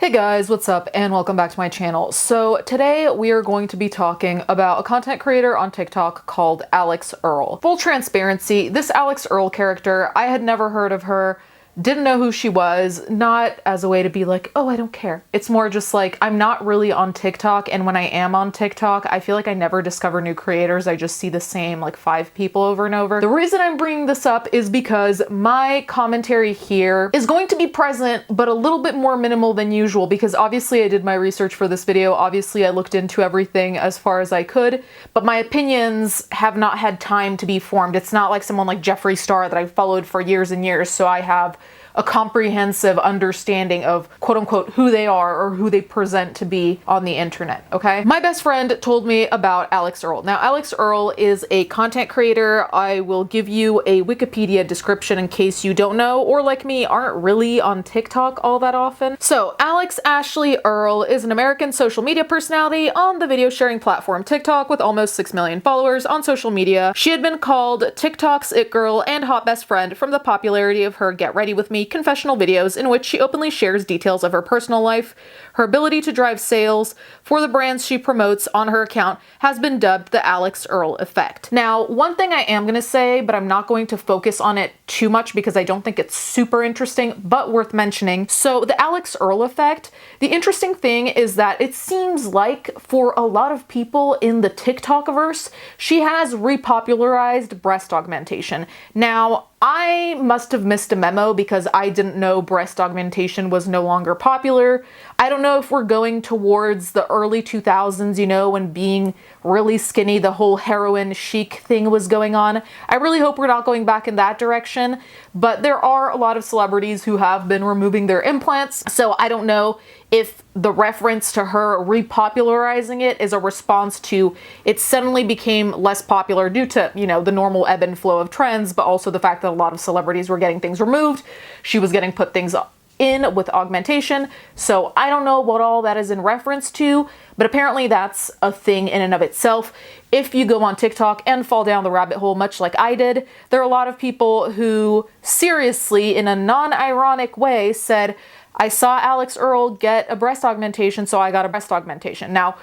Hey guys, what's up and welcome back to my channel. So today we are going to be talking about a content creator on TikTok called Alix Earle. Full transparency, this Alix Earle character, I had never heard of her, didn't know who she was, not as a way to be like, oh, I don't care. It's more just like, I'm not really on TikTok, and when I am on TikTok, I feel like I never discover new creators. I just see the same like 5 people over and over. The reason I'm bringing this up is because my commentary here is going to be present, but a little bit more minimal than usual, because obviously I did my research for this video. Obviously I looked into everything as far as I could, but my opinions have not had time to be formed. It's not like someone like Jeffree Star that I've followed for years and years, so I have a comprehensive understanding of quote unquote who they are or who they present to be on the internet, okay? My best friend told me about Alix Earle. Now, Alix Earle is a content creator. I will give you a Wikipedia description in case you don't know, or like me, aren't really on TikTok all that often. So, Alix Ashley Earle is an American social media personality on the video sharing platform TikTok with almost 6 million followers on social media. She had been called TikTok's it girl and hot best friend from the popularity of her Get Ready With Me confessional videos in which she openly shares details of her personal life. Her ability to drive sales for the brands she promotes on her account has been dubbed the Alix Earle effect. Now, one thing I am going to say, but I'm not going to focus on it too much because I don't think it's super interesting, but worth mentioning. So the Alix Earle effect, the interesting thing is that it seems like for a lot of people in the TikTok-verse, she has repopularized breast augmentation. Now, I must have missed a memo because I didn't know breast augmentation was no longer popular. I don't know if we're going towards the early 2000s, you know, when being really skinny, the whole heroin chic thing was going on. I really hope we're not going back in that direction, but there are a lot of celebrities who have been removing their implants, so I don't know if the reference to her repopularizing it is a response to it suddenly became less popular due to, you know, the normal ebb and flow of trends, but also the fact that a lot of celebrities were getting things removed. She was getting put things in with augmentation. So I don't know what all that is in reference to, but apparently that's a thing in and of itself. If you go on TikTok and fall down the rabbit hole, much like I did, there are a lot of people who seriously, in a non-ironic way, said, I saw Alix Earle get a breast augmentation, so I got a breast augmentation. Now,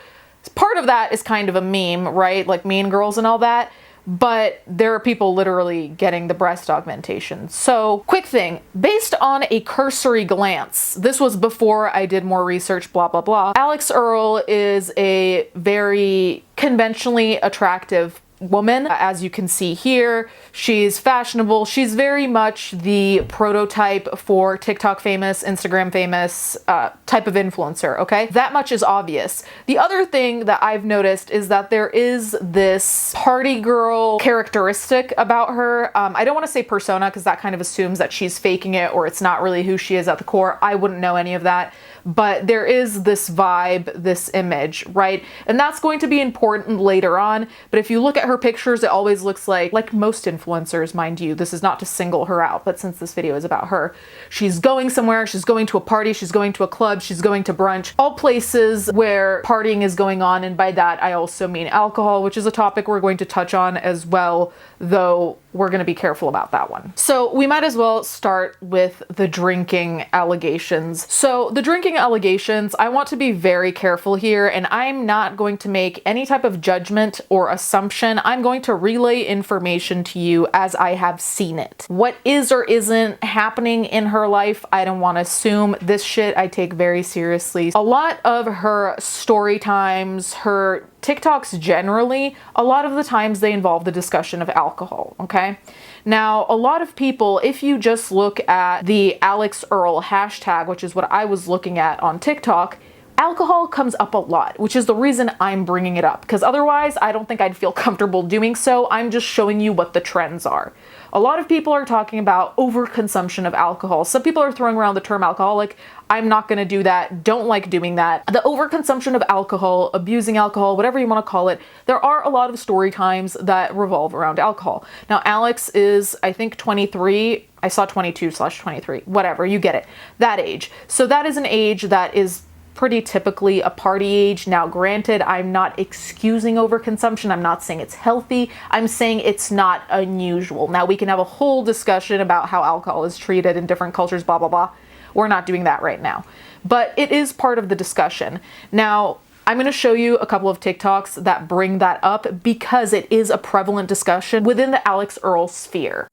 part of that is kind of a meme, right? Like Mean Girls and all that. But there are people literally getting the breast augmentation. So, quick thing, based on a cursory glance, this was before I did more research, blah, blah, blah. Alix Earle is a very conventionally attractive woman. As you can see here, she's fashionable. She's very much the prototype for TikTok famous, Instagram famous type of influencer, okay? That much is obvious. The other thing that I've noticed is that there is this party girl characteristic about her. I don't want to say persona because that kind of assumes that she's faking it or it's not really who she is at the core. I wouldn't know any of that. But there is this vibe, this image, right? And that's going to be important later on. But if you look at her pictures, it always looks like most influencers, mind you. This is not to single her out, but since this video is about her, she's going somewhere, she's going to a party, she's going to a club, she's going to brunch, all places where partying is going on. And by that, I also mean alcohol, which is a topic we're going to touch on as well, though we're going to be careful about that one. So we might as well start with the drinking allegations. So the drinking allegations, I want to be very careful here, and I'm not going to make any type of judgment or assumption. I'm going to relay information to you as I have seen it. What is or isn't happening in her life, I don't want to assume. This shit I take very seriously. A lot of her story times, her TikToks generally, a lot of the times they involve the discussion of alcohol, okay? Now, a lot of people, if you just look at the Alix Earle hashtag, which is what I was looking at on TikTok, alcohol comes up a lot, which is the reason I'm bringing it up, because otherwise I don't think I'd feel comfortable doing so. I'm just showing you what the trends are. A lot of people are talking about overconsumption of alcohol. Some people are throwing around the term alcoholic. I'm not going to do that. Don't like doing that. The overconsumption of alcohol, abusing alcohol, whatever you want to call it, there are a lot of story times that revolve around alcohol. Now, Alix is, I think, 23. I saw 22/23. Whatever, you get it. That age. So that is an age that is pretty typically a party age. Now, granted, I'm not excusing overconsumption. I'm not saying it's healthy. I'm saying it's not unusual. Now, we can have a whole discussion about how alcohol is treated in different cultures, blah, blah, blah. We're not doing that right now. but it is part of the discussion. Now, I'm going to show you a couple of TikToks that bring that up because it is a prevalent discussion within the Alix Earle sphere.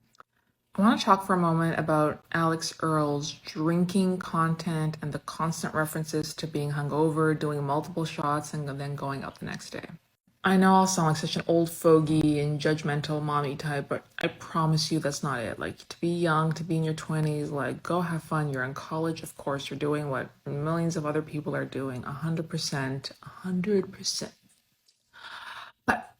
I want to talk for a moment about Alix Earle's drinking content and the constant references to being hungover, doing multiple shots, and then going out the next day. I know I'll sound like such an old fogey and judgmental mommy type, but I promise you that's not it. Like, to be young, to be in your 20s, like, go have fun. You're in college, of course. You're doing what millions of other people are doing, 100%, 100%. But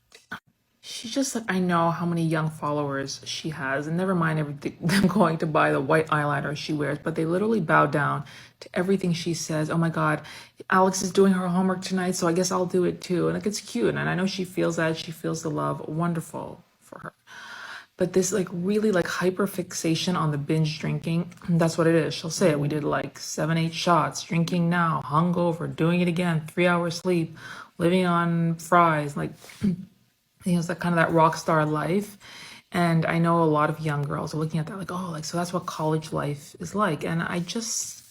she's just like, I know how many young followers she has, and never mind everything, them going to buy the white eyeliner she wears, but they literally bow down to everything she says. Oh my God, Alix is doing her homework tonight, so I guess I'll do it too. And like, it's cute, and I know she feels that, she feels the love, wonderful for her. But this like really like hyper fixation on the binge drinking, that's what it is. She'll say it. We did like 7-8 shots, drinking now, hungover, doing it again, 3 hours sleep, living on fries, like it's like kind of that rock star life. And I know a lot of young girls are looking at that like, oh, like, so that's what college life is like. And I just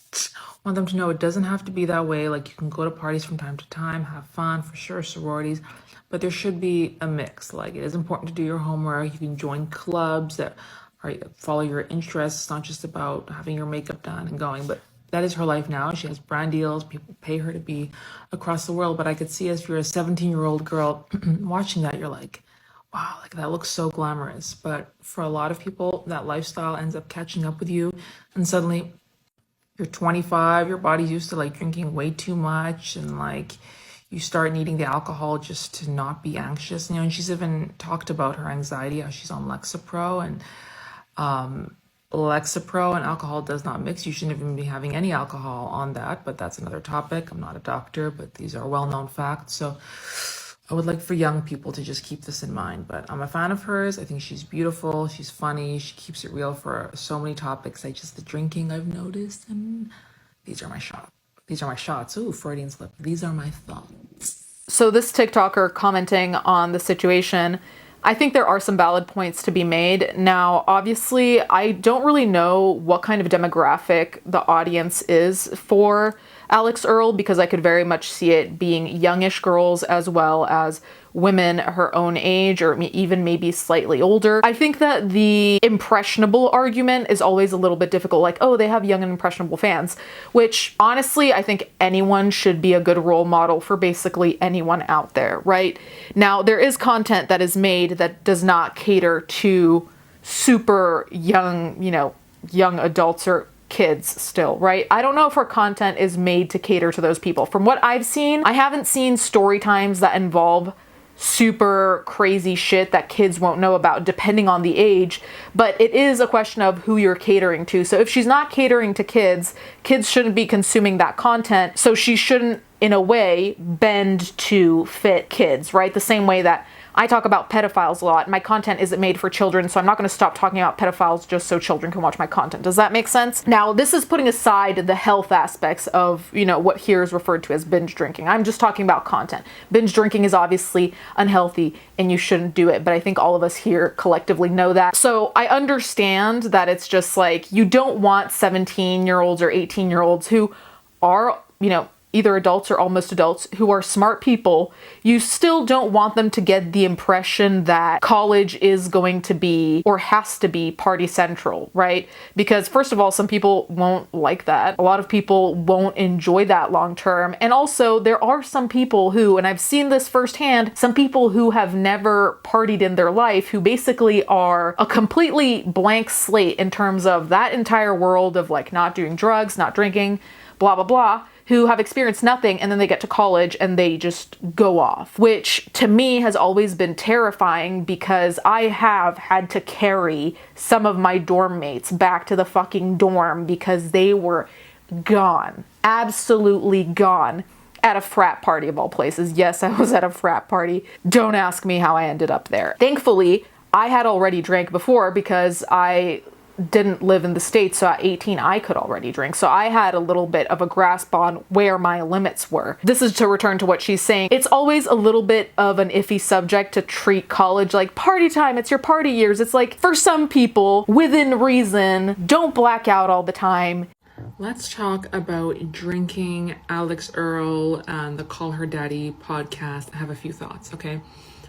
want them to know it doesn't have to be that way. Like, you can go to parties from time to time, have fun, for sure, sororities, but there should be a mix. Like, it is important to do your homework. You can join clubs that follow your interests. It's not just about having your makeup done and going, but that is her life now. She has brand deals. People pay her to be across the world. But I could see, as you're a 17-year-old girl watching that, you're like, wow, like that looks so glamorous. But for a lot of people, that lifestyle ends up catching up with you. And suddenly you're 25, your body's used to like drinking way too much. And like, you start needing the alcohol just to not be anxious. You know, and she's even talked about her anxiety, how she's on Lexapro, and Lexapro and alcohol does not mix. You shouldn't even be having any alcohol on that, but that's another topic. I'm not a doctor, but these are well-known facts. So I would like for young people to just keep this in mind. But I'm a fan of hers. I think she's beautiful. She's funny. She keeps it real for so many topics. The drinking I've noticed, and these are my shots. These are my shots. Ooh, Freudian slip. These are my thoughts. So this TikToker commenting on the situation, I think there are some valid points to be made. Now, obviously, I don't really know what kind of demographic the audience is for Alix Earle, because I could very much see it being youngish girls as well as women her own age, or even maybe slightly older. I think that the impressionable argument is always a little bit difficult, like, oh, they have young and impressionable fans, which honestly, I think anyone should be a good role model for basically anyone out there, right? Now, there is content that is made that does not cater to super young, young adults or kids still, right? I don't know if her content is made to cater to those people. From what I've seen, I haven't seen story times that involve super crazy shit that kids won't know about, depending on the age, but it is a question of who you're catering to. So if she's not catering to kids, kids shouldn't be consuming that content, so she shouldn't, in a way, bend to fit kids, right? The same way that I talk about pedophiles a lot. My content isn't made for children, so I'm not going to stop talking about pedophiles just so children can watch my content. Does that make sense? Now, this is putting aside the health aspects of, what here is referred to as binge drinking. I'm just talking about content. Binge drinking is obviously unhealthy and you shouldn't do it, but I think all of us here collectively know that. So I understand that it's just like, you don't want 17-year-olds or 18-year-olds who are, either adults or almost adults, who are smart people. You still don't want them to get the impression that college is going to be, or has to be, party central, right? Because first of all, some people won't like that. A lot of people won't enjoy that long term. And also, there are some people who, and I've seen this firsthand, some people who have never partied in their life, who basically are a completely blank slate in terms of that entire world of like not doing drugs, not drinking, blah, blah, blah, who have experienced nothing, and then they get to college and they just go off, which to me has always been terrifying, because I have had to carry some of my dorm mates back to the fucking dorm because they were gone, absolutely gone, at a frat party of all places. Yes, I was at a frat party. Don't ask me how I ended up there. Thankfully, I had already drank before because I didn't live in the States, so at 18 I could already drink. So I had a little bit of a grasp on where my limits were. This is to return to what she's saying. It's always a little bit of an iffy subject to treat college like party time, it's your party years. It's like, for some people, within reason, don't black out all the time. Let's talk about drinking. Alix Earle and the Call Her Daddy podcast. I have a few thoughts, okay?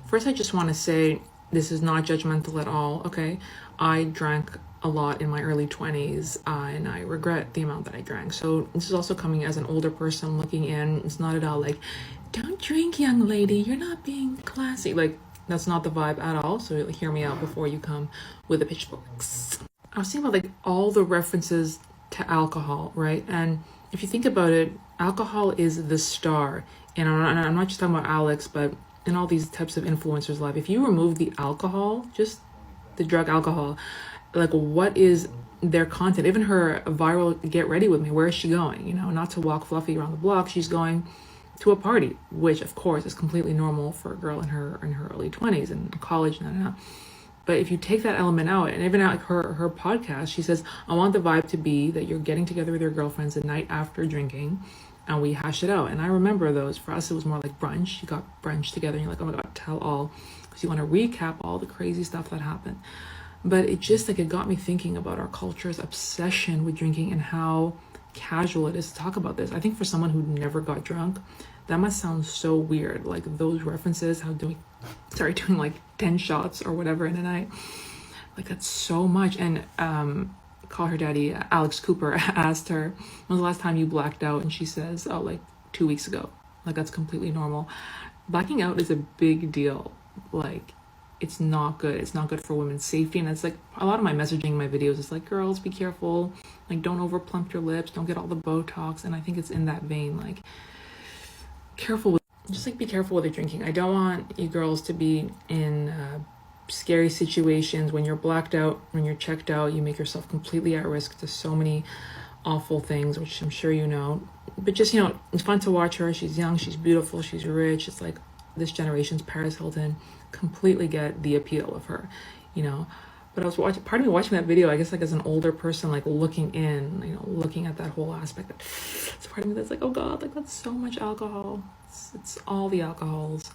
First, I just want to say this is not judgmental at all, okay? I drank a lot in my early 20s and I regret the amount that I drank. So this is also coming as an older person looking in. It's not at all like, don't drink, young lady, you're not being classy. Like, that's not the vibe at all. So hear me out before you come with the pitchforks. I was thinking about like all the references to alcohol, right? And if you think about it, alcohol is the star. And I'm not just talking about Alix, but in all these types of influencers' life, if you remove the alcohol, just the drug alcohol, like what is their content? Even her viral "Get Ready With Me," where is she going? You know, not to walk fluffy around the block. She's going to a party, which of course is completely normal for a girl in her early 20s and college. But if you take that element out, and even at her podcast, she says, I want the vibe to be that you're getting together with your girlfriends the night after drinking and we hash it out. And I remember those. For us, it was more like brunch. You got brunch together and you're like, oh my God, tell all. Because you want to recap all the crazy stuff that happened. But it just like, it got me thinking about our culture's obsession with drinking and how casual it is to talk about this. I think for someone who never got drunk, that must sound so weird. Like those references, doing like 10 shots or whatever in a night. Like that's so much. And Call Her Daddy, Alex Cooper, asked her, when was the last time you blacked out? And she says, oh, like 2 weeks ago. Like that's completely normal. Blacking out is a big deal. Like it's not good. It's not good for women's safety. And it's like a lot of my messaging in my videos is like, girls, be careful. Like don't over plump your lips. Don't get all the Botox. And I think it's in that vein, like be careful with your drinking. I don't want you girls to be in scary situations when you're blacked out, when you're checked out. You make yourself completely at risk to so many awful things, which I'm sure you know. But just, it's fun to watch her. She's young, she's beautiful, she's rich. It's like this generation's Paris Hilton. Completely get the appeal of her, But I was part of me watching that video, I guess like as an older person, like looking in, looking at that whole aspect. It's part of me that's like, oh God, like that's so much alcohol. It's all the alcohols.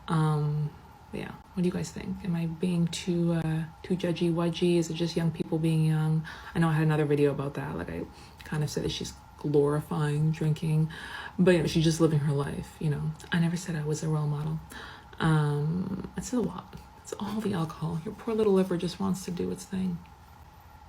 But yeah, what do you guys think? Am I being too judgy wudgy? Is it just young people being young? I know I had another video about that. Like I kind of said that she's glorifying drinking, but she's just living her life. I never said I was a role model. It's a lot. It's all the alcohol. Your poor little liver just wants to do its thing.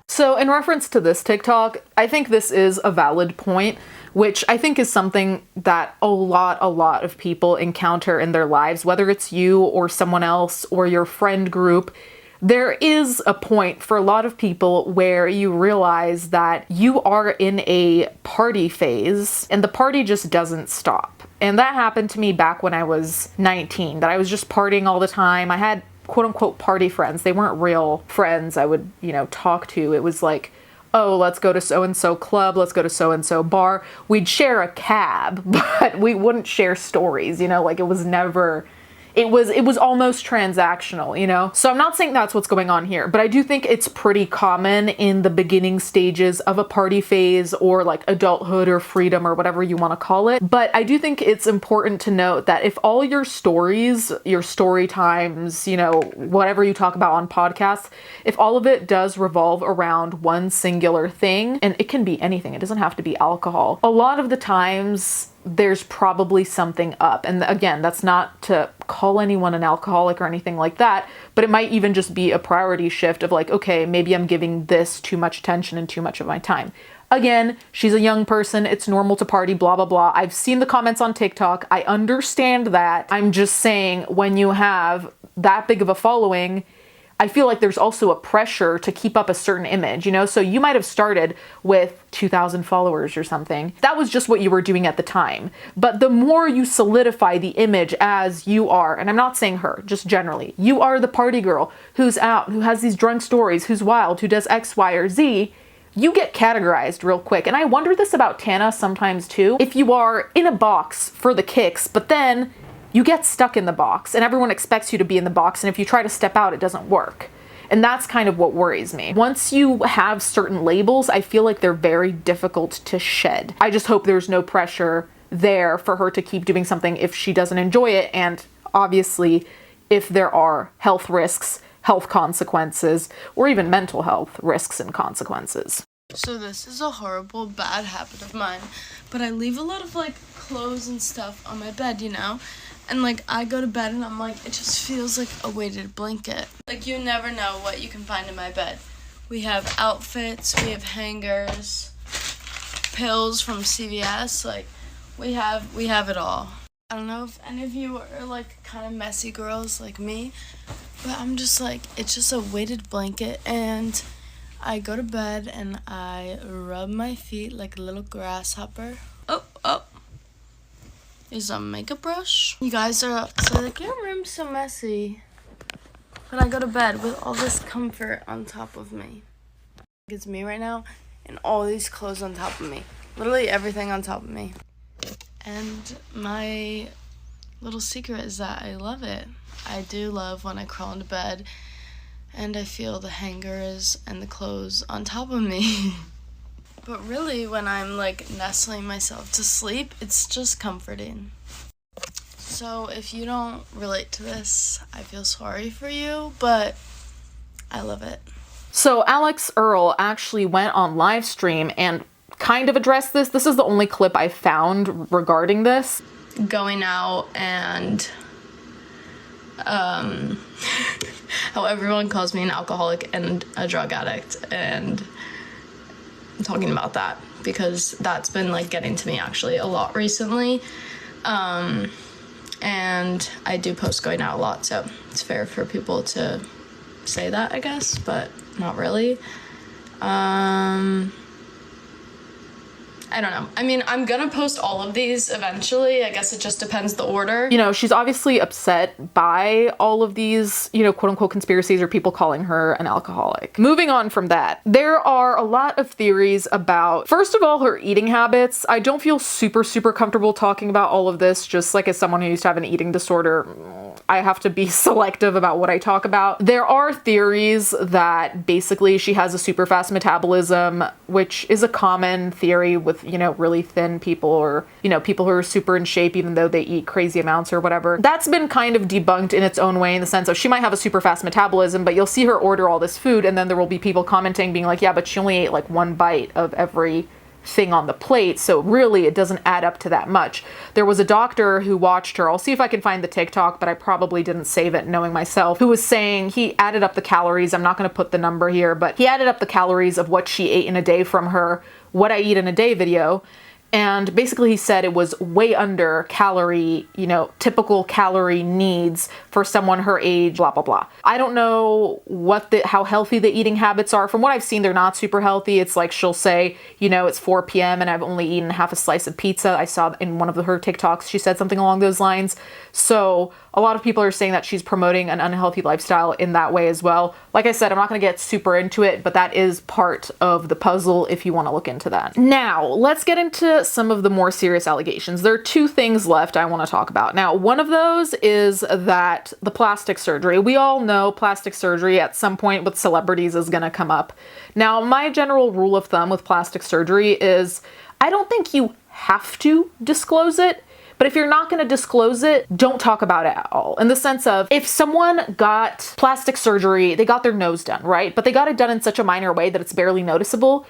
So in reference to this TikTok, I think this is a valid point, which I think is something that a lot of people encounter in their lives, whether it's you or someone else or your friend group. There is a point for a lot of people where you realize that you are in a party phase and the party just doesn't stop. And that happened to me back when I was 19, that I was just partying all the time. I had quote unquote party friends. They weren't real friends I would, talk to. It was like, oh, let's go to so-and-so club, let's go to so-and-so bar. We'd share a cab, but we wouldn't share stories, like it was never, it was almost transactional, So I'm not saying that's what's going on here, but I do think it's pretty common in the beginning stages of a party phase or like adulthood or freedom or whatever you want to call it. But I do think it's important to note that if all your stories, your story times, whatever you talk about on podcasts, if all of it does revolve around one singular thing, and it can be anything, it doesn't have to be alcohol. A lot of the times there's probably something up. And again, that's not to call anyone an alcoholic or anything like that, but it might even just be a priority shift of like, okay, maybe I'm giving this too much attention and too much of my time. Again, she's a young person. It's normal to party, blah, blah, blah. I've seen the comments on TikTok. I understand that. I'm just saying when you have that big of a following, I feel like there's also a pressure to keep up a certain image, So you might have started with 2,000 followers or something. That was just what you were doing at the time. But the more you solidify the image as you are, and I'm not saying her, just generally, you are the party girl who's out, who has these drunk stories, who's wild, who does X, Y, or Z, you get categorized real quick. And I wonder this about Tana sometimes too. If you are in a box for the kicks, but then you get stuck in the box and everyone expects you to be in the box. And if you try to step out, it doesn't work. And that's kind of what worries me. Once you have certain labels, I feel like they're very difficult to shed. I just hope there's no pressure there for her to keep doing something if she doesn't enjoy it. And obviously, if there are health risks, health consequences, or even mental health risks and consequences. So this is a horrible, bad habit of mine, but I leave a lot of, like, clothes and stuff on my bed, you know? And, like, I go to bed and I'm like, it just feels like a weighted blanket. Like, you never know what you can find in my bed. We have outfits, we have hangers, pills from CVS, like, we have it all. I don't know if any of you are, like, kind of messy girls like me, but I'm just like, it's just a weighted blanket, and I go to bed and I rub my feet like a little grasshopper. Oh. Is a makeup brush. You guys are so like, your room's so messy. But I go to bed with all this comfort on top of me. It's me right now and all these clothes on top of me. Literally everything on top of me. And my little secret is that I love it. I do love when I crawl into bed and I feel the hangers and the clothes on top of me. But really, when I'm, like, nestling myself to sleep, it's just comforting. So if you don't relate to this, I feel sorry for you, but I love it. So Alix Earle actually went on live stream and kind of addressed this. This is the only clip I found regarding this. Going out and how everyone calls me an alcoholic and a drug addict, and I'm talking about that because that's been, like, getting to me actually a lot recently. And I do post going out a lot, so it's fair for people to say that, I guess, but not really. I don't know. I mean, I'm gonna post all of these eventually. I guess it just depends the order. You know, she's obviously upset by all of these, you know, quote unquote conspiracies or people calling her an alcoholic. Moving on from that, there are a lot of theories about, first of all, her eating habits. I don't feel super comfortable talking about all of this, just like as someone who used to have an eating disorder. I have to be selective about what I talk about. There are theories that basically she has a super fast metabolism, which is a common theory with, you know, really thin people or, you know, people who are super in shape even though they eat crazy amounts or whatever. That's been kind of debunked in its own way, in the sense of she might have a super fast metabolism, but you'll see her order all this food and then there will be people commenting being like, yeah, but she only ate like one bite of every thing on the plate, so really it doesn't add up to that much. There was a doctor who watched her, I'll see if I can find the TikTok, but I probably didn't save it knowing myself, who was saying he added up the calories. I'm not going to put the number here, but he added up the calories of what she ate in a day from her What I Eat in a Day video. And basically he said it was way under calorie, you know, typical calorie needs for someone her age, blah, blah, blah. I don't know how healthy the eating habits are. From what I've seen, they're not super healthy. It's like she'll say, you know, it's 4 p.m. and I've only eaten half a slice of pizza. I saw in one of her TikToks, she said something along those lines. So a lot of people are saying that she's promoting an unhealthy lifestyle in that way as well. Like I said, I'm not going to get super into it, but that is part of the puzzle if you want to look into that. Now, let's get into some of the more serious allegations. There are two things left I want to talk about. Now, one of those is that the plastic surgery. We all know plastic surgery at some point with celebrities is going to come up. Now, my general rule of thumb with plastic surgery is I don't think you have to disclose it. But if you're not going to disclose it, don't talk about it at all. In the sense of, if someone got plastic surgery, they got their nose done, right? But they got it done in such a minor way that it's barely noticeable.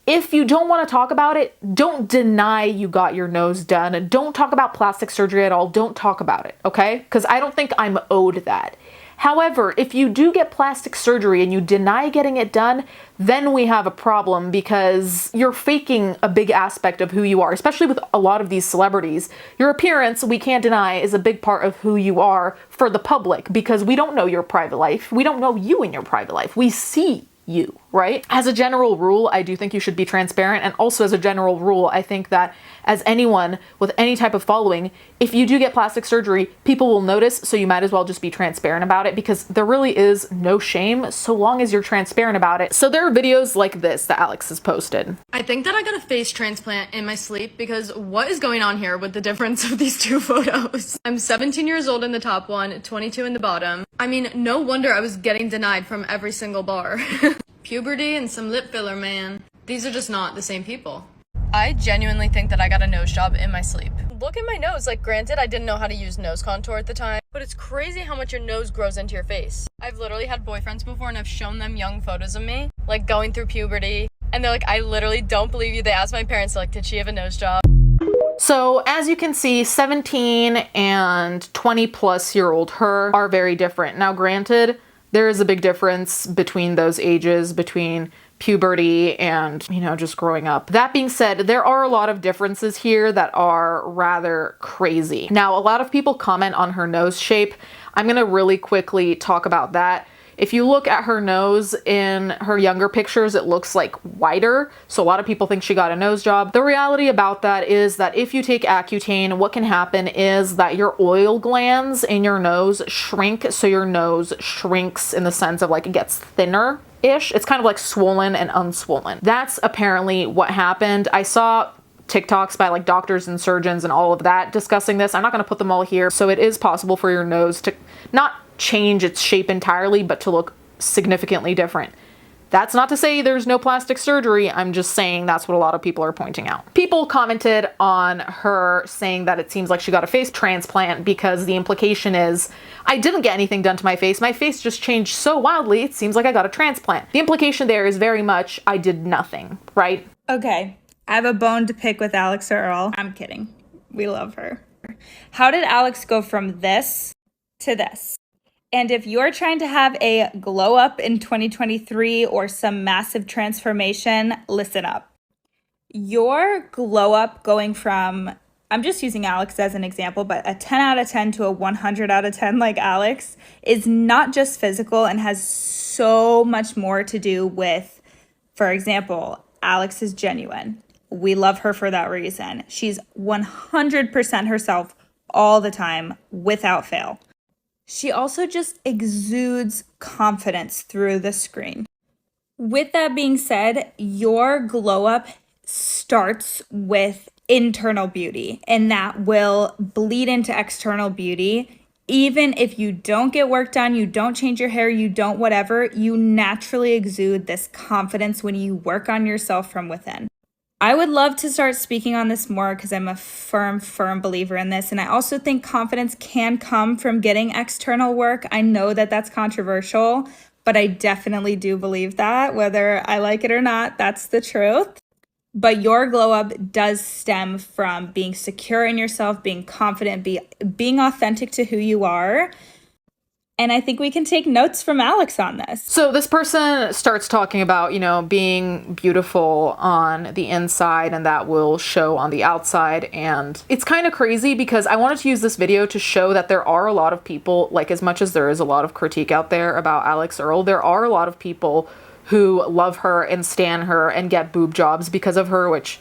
If you don't want to talk about it, don't deny you got your nose done. Don't talk about plastic surgery at all. Don't talk about it, okay? Because I don't think I'm owed that. However, if you do get plastic surgery and you deny getting it done, then we have a problem because you're faking a big aspect of who you are, especially with a lot of these celebrities. Your appearance, we can't deny, is a big part of who you are for the public because we don't know your private life. We don't know you in your private life. We see you, right? As a general rule, I do think you should be transparent. And also as a general rule, I think that as anyone with any type of following, if you do get plastic surgery, people will notice, so you might as well just be transparent about it because there really is no shame so long as you're transparent about it. So there are videos like this that Alix has posted. I think that I got a face transplant in my sleep because what is going on here with the difference of these two photos? I'm 17 years old in the top one, 22 in the bottom. I mean, no wonder I was getting denied from every single bar. Puberty and some lip filler, man. These are just not the same people. I genuinely think that I got a nose job in my sleep. Look at my nose. Like, granted, I didn't know how to use nose contour at the time, but it's crazy how much your nose grows into your face. I've literally had boyfriends before and I've shown them young photos of me, like going through puberty, And they're like, I literally don't believe you. They asked my parents, like, did she have a nose job? So as you can see, 17 and 20 plus year old her are very different. Now granted, there is a big difference between those ages, between puberty and, just growing up. That being said, there are a lot of differences here that are rather crazy. Now, a lot of people comment on her nose shape. I'm gonna really quickly talk about that. If you look at her nose in her younger pictures, it looks like wider. So a lot of people think she got a nose job. The reality about that is that if you take Accutane, what can happen is that your oil glands in your nose shrink. So your nose shrinks in the sense of like it gets thinner ish. It's kind of like swollen and unswollen. That's apparently what happened. I saw TikToks by like doctors and surgeons and all of that discussing this. I'm not going to put them all here. So it is possible for your nose to not change its shape entirely, but to look significantly different. That's not to say there's no plastic surgery. I'm just saying that's what a lot of people are pointing out. People commented on her saying that it seems like she got a face transplant because the implication is, I didn't get anything done to my face. My face just changed so wildly. It seems like I got a transplant. The implication there is very much, I did nothing, right? Okay. I have a bone to pick with Alix Earle. I'm kidding. We love her. How did Alix go from this to this? And if you're trying to have a glow up in 2023 or some massive transformation, listen up. Your glow up going from, I'm just using Alix as an example, but a 10 out of 10 to a 100 out of 10 like Alix is not just physical and has so much more to do with, for example, Alix is genuine. We love her for that reason. She's 100% herself all the time without fail. She also just exudes confidence through the screen. With that being said, your glow up starts with internal beauty, and that will bleed into external beauty. Even if you don't get work done, you don't change your hair, you don't whatever, you naturally exude this confidence when you work on yourself from within. I would love to start speaking on this more because I'm a firm believer in this. And I also think confidence can come from getting external work. I know that that's controversial, but I definitely do believe that. Whether I like it or not, that's the truth. But your glow up does stem from being secure in yourself, being confident, being authentic to who you are. And I think we can take notes from Alix on this. So this person starts talking about, being beautiful on the inside and that will show on the outside. And it's kind of crazy because I wanted to use this video to show that there are a lot of people, like as much as there is a lot of critique out there about Alix Earle, there are a lot of people who love her and stan her and get boob jobs because of her, which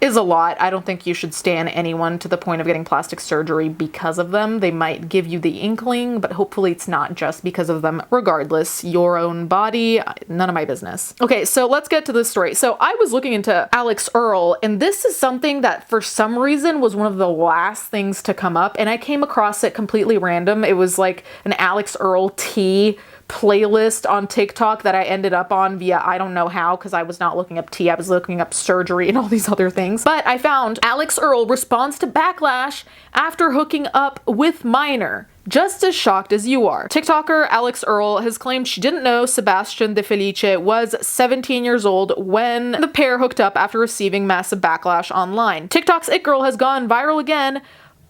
is a lot. I don't think you should stan anyone to the point of getting plastic surgery because of them. They might give you the inkling, but hopefully it's not just because of them. Regardless, your own body, none of my business. Okay, so let's get to this story. So I was looking into Alix Earle, and this is something that for some reason was one of the last things to come up, and I came across it completely random. It was like an Alix Earle tea playlist on TikTok that I ended up on via I don't know how, because I was not looking up tea, I was looking up surgery and all these other things. But I found Alix Earle responds to backlash after hooking up with minor. Just as shocked as you are. TikToker Alix Earle has claimed she didn't know Sebastian De Felice was 17 years old when the pair hooked up after receiving massive backlash online. TikTok's It Girl has gone viral again,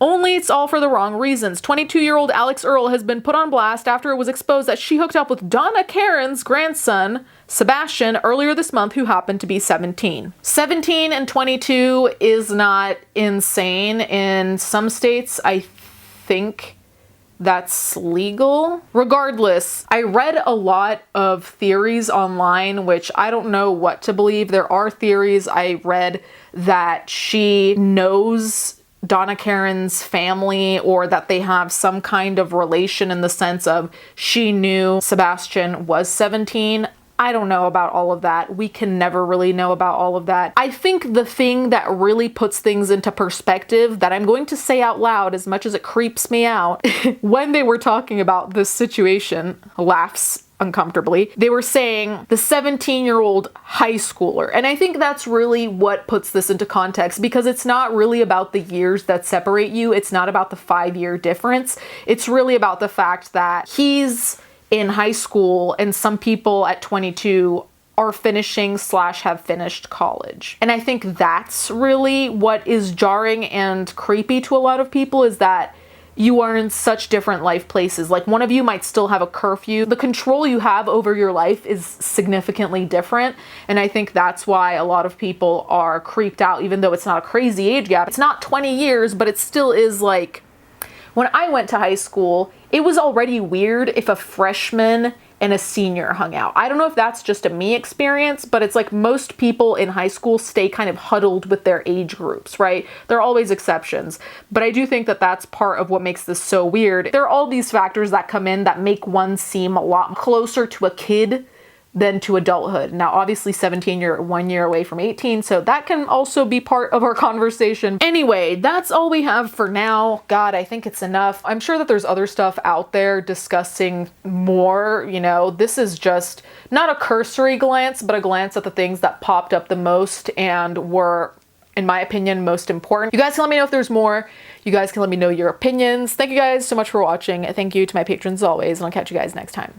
only it's all for the wrong reasons. 22-year-old Alix Earle has been put on blast after it was exposed that she hooked up with Donna Karan's grandson, Sebastian, earlier this month, who happened to be 17. 17 and 22 is not insane. In some states, I think that's legal. Regardless, I read a lot of theories online, which I don't know what to believe. There are theories I read that she knows Donna Karan's family, or that they have some kind of relation in the sense of she knew Sebastian was 17. I don't know about all of that. We can never really know about all of that. I think the thing that really puts things into perspective that I'm going to say out loud, as much as it creeps me out, when they were talking about this situation, laughs uncomfortably, they were saying the 17-year-old high schooler. And I think that's really what puts this into context, because it's not really about the years that separate you. It's not about the 5-year difference. It's really about the fact that he's in high school and some people at 22 are finishing / have finished college. And I think that's really what is jarring and creepy to a lot of people, is that you are in such different life places. Like, one of you might still have a curfew. The control you have over your life is significantly different. And I think that's why a lot of people are creeped out, even though it's not a crazy age gap. It's not 20 years, but it still is. Like, when I went to high school, it was already weird if a freshman and a senior hung out. I don't know if that's just a me experience, but it's like most people in high school stay kind of huddled with their age groups, right? There are always exceptions, but I do think that that's part of what makes this so weird. There are all these factors that come in that make one seem a lot closer to a kid than to adulthood. Now, obviously 17, you're 1 year away from 18, so that can also be part of our conversation. Anyway, that's all we have for now. God, I think it's enough. I'm sure that there's other stuff out there discussing more. You know, this is just not a cursory glance, but a glance at the things that popped up the most and were, in my opinion, most important. You guys can let me know if there's more. You guys can let me know your opinions. Thank you guys so much for watching. Thank you to my patrons as always, and I'll catch you guys next time.